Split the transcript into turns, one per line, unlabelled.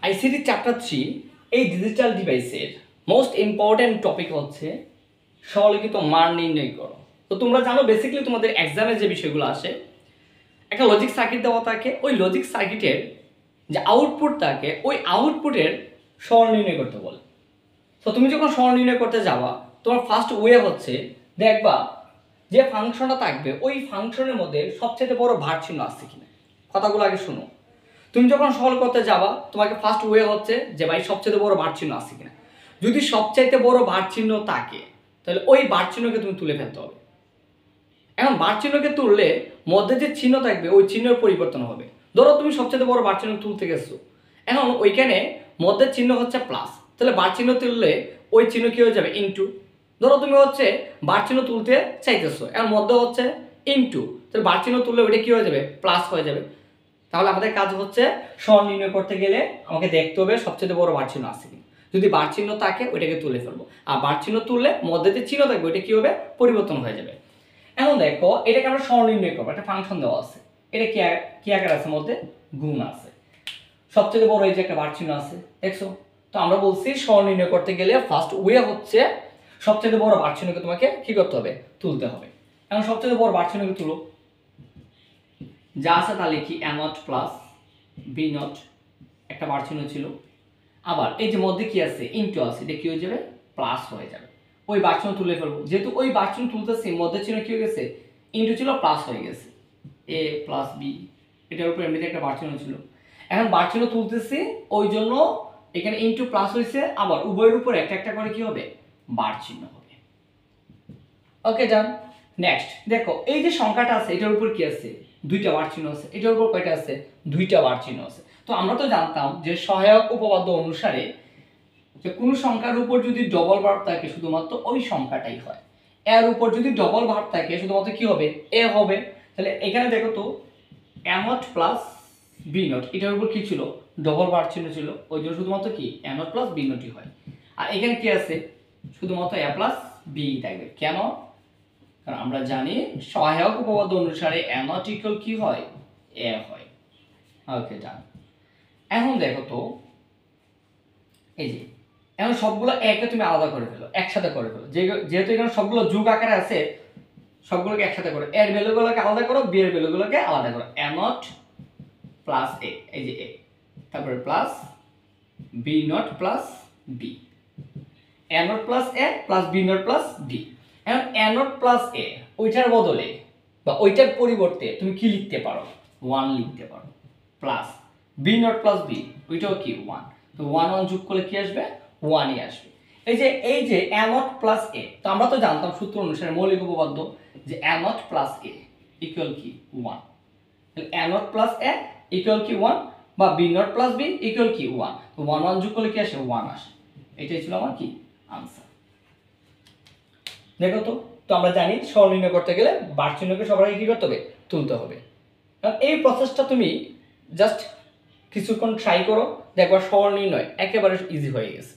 ICT chapter 3 এই digital ডিভাইসের most important topic হচ্ছে সরলীকৃত মান নির্ণয় করো। তো তোমরা জানো বেসিক্যালি তোমাদের এক্সামে যে বিষয়গুলো আসে, একটা লজিক সার্কিট দেওয়া থাকে, ওই লজিক সার্কিটের যে আউটপুট থাকে ওই আউটপুটের সরল নির্ণয় করতে বলে। তো তুমি যখন সরল নির্ণয় করতে যাবা, তোমার ফার্স্ট ওয়ে হচ্ছে দেখবা যে ফাংশনটা থাকবে ওই ফাংশনের মধ্যে সবচেয়ে বড় ভার চিহ্ন আসছে কিনা। কথাগুলো আগে শোনো। তুমি যখন সলভ করতে যাবা তোমাকে ফার্স্ট ওয়ে হচ্ছে যে ভাই সবচেয়ে বড় ভার চিহ্ন আসছে কিনা। যদি সবচাইতে বড় ভার চিহ্ন থাকে তাহলে ওই ভার চিহ্নকে তুমি তুলে ফেলতে হবে। এখন ভার চিহ্নকে তুললে মধ্যে যে চিহ্ন থাকবে ওই চিহ্নের পরিবর্তন হবে। ধরো তুমি সবচেয়ে বড় ভার চিহ্ন তুলতে গেছো, এখন ওইখানে মধ্যের চিহ্ন হচ্ছে প্লাস, তাহলে ভার চিহ্ন তুললে ওই চিহ্ন কি হয়ে যাবে ইনটু। ধরো তুমি হচ্ছে ভার চিহ্ন তুলতে চাইতেছো, এখন মধ্যে হচ্ছে ইনটু, তাহলে ভার চিহ্ন তুললে ওইটা কি হয়ে যাবে প্লাস হয়ে যাবে। তাহলে আমাদের কাজ হচ্ছে সরল নির্ণয় করতে গেলে আমাকে দেখতে হবে সবচেয়ে বড় ভার চিহ্ন আছে কিনা। যদি ভার চিহ্ন থাকে ওইটাকে তুলে ফেলবো, আর ভার চিহ্ন তুললে মধ্যে যে চিহ্ন থাকবে ওইটা কি হবে পরিবর্তন হয়ে যাবে। এখন দেখো এটাকে আমরা সরল নির্ণয় করবো, একটা ফাংশন দেওয়া আছে, এটা কি আকার আছে মধ্যে গুণ আছে, সবচেয়ে বড় এই যে একটা ভার চিহ্ন আছে দেখছো। তো আমরা বলছি সরল নির্ণয় করতে গেলে ফার্স্ট ওয়ে হচ্ছে সবচেয়ে বড় ভার চিহ্নকে তোমাকে কি করতে হবে তুলতে হবে। এখন সবচেয়ে বড় ভার চিহ্নকে তুলো, যা আছে তা লিখি a not plus b not, একটা ভার চিহ্ন ছিল। আবার এই যে মধ্যে কি আছে ইনটু আছে, এটা কি হয়ে যাবে প্লাস হয়ে যাবে। ওই ভার চিহ্ন তুলে ফেলবো, যেহেতু ওই ভার চিহ্ন তুলতেছি মধ্যে চিহ্ন কি হয়ে গেছে ইনটু ছিল প্লাস হয়ে গেছে, a প্লাস b, এটার উপর এমনিতে একটা ভার চিহ্ন ছিল। এখন ভার চিহ্ন তুলতেছি ওই জন্য এখানে ইনটু প্লাস হয়েছে, আবার উভয়ের উপর একটা একটা করে কি হবে ভার চিহ্ন হবে। ওকে ডান। নেক্সট দেখো এই যে সংখ্যাটা আছে এটার উপর কি আছে দুইটা ভার চিহ্ন আছে, এটার উপর কয়টা আছে দুইটা ভার চিহ্ন আছে। তো আমরা তো জানতাম যে সহায়ক উপপাদ্য অনুসারে যে কোন সংখ্যার উপর যদি ডবল ভার থাকে শুধুমাত্র ওই সংখ্যাটাই হয়, এর উপর যদি ডবল ভার থাকে শুধুমাত্র কি হবে এ হবে। তাহলে এখানে দেখো তো a not plus b not, এটার উপর কি ছিল ডবল ভার চিহ্ন ছিল, ওই জন্য শুধুমাত্র কি a নট প্লাস b নটই হয়। আর এখানে কি আছে শুধুমাত্র a প্লাস b থাকবে। কেন? কারণ আমরা জানি সহায়ক উপপাদ্য অনুসারে a নট ইকুয়াল কি হয় a হয়। ওকে ডান। এখন দেখো তো এই যে এখন সবগুলো একে তুমি আলাদা করে ফেলো, একসাথে করে ফেলো, যেহেতু এখানে সবগুলো যোগ আকারে আছে সবগুলোকে একসাথে করো, এর ভ্যালুগুলোকে আলাদা করো, বি এর ভ্যালুগুলোকে আলাদা করো। a নট প্লাস a, এই যে a, তারপরে plus b not plus b, a not plus a plus b not plus d। এখন a নট প্লাস a ওইটার বদলে বা ওইটার পরিবর্তে তুমি কি লিখতে পারো 1 লিখতে পারো, plus b not plus b ওইটাও কি 1, তো 1 1 যোগ করলে কি আসবে 1ই আসবে। এই যে a নট প্লাস a, তো আমরা তো জানতাম সূত্র অনুসারে মৌলিক উপপাদ্য যে a not plus a equal কি 1, তাহলে a not plus a equal কি 1 বা b not plus b equal কি 1, তো 1 1 যোগ করলে কি আসে 1 আসে। এটাই ছিল আমার কি আনসার। দেখো তো আমরা জানি সরল নির্ণয় করতে গেলে ভার চিহ্নকে সবার আগে কি করতে হবে তুলতে হবে। কারণ এই প্রসেসটা তুমি জাস্ট কিছুক্ষণ ট্রাই করো, দেখবা সরল নির্ণয় একেবারে ইজি হয়ে গেছে।